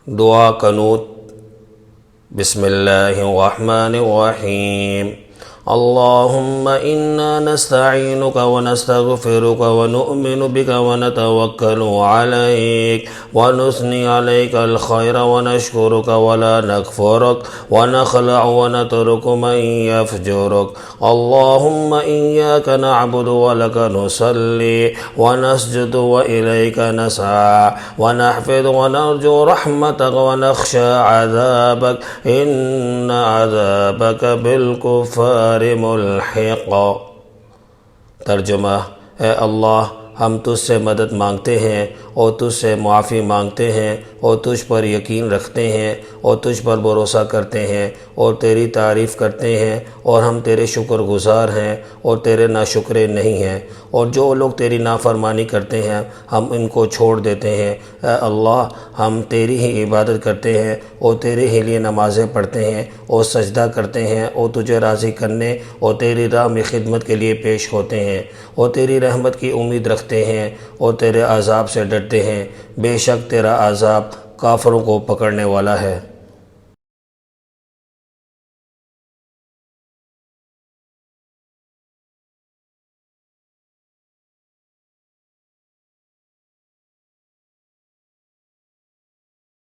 दुआ कनूत। बिस्मिल्लाहिर्रहमानिर्रहीम। अल्लाहुम्मा इन्ना नस्तईनुका व नस्तगफिरुका व नुअमिनु बिका व नतवक्कलु अलैक व नुस्नी अलैकल खैर व नशकुरुका व ला नकफुरुक व नखलअ व नतरुकु मन यफजुरुक। अल्लाहुम्मा इय्याका नअबुदु व लका नुसल्ली व नस्जुदु व इलैका नसअ व नहफिदु व नरजु रहमतक व नख्शा अज़ाबक इन्न अज़ाबक बिलकुफ़ार मुल्हिक़। तर्जुमा। ए अल्लाह, हम तुझसे मदद मांगते हैं और तुझसे मुआफ़ी मांगते हैं और तुझ पर यकीन रखते हैं और तुझ पर भरोसा करते हैं और तेरी तारीफ़ करते हैं और हम तेरे शुक्रगुज़ार हैं और तेरे नाशुक्रे नहीं हैं। और जो लोग तेरी नाफरमानी करते हैं हम इनको छोड़ देते हैं। ऐ अल्लाह, हम तेरी ही इबादत करते हैं और तेरे ही लिए नमाज़ें पढ़ते हैं और सजदा करते हैं और तुझे राज़ी करने और तेरी राह में खिदमत के लिए पेश होते हैं और तेरी रहमत की उम्मीद रखते हैं और तेरे अज़ाब से डरते हैं। बेशक तेरा अज़ाब काफ़रों को पकड़ने वाला है।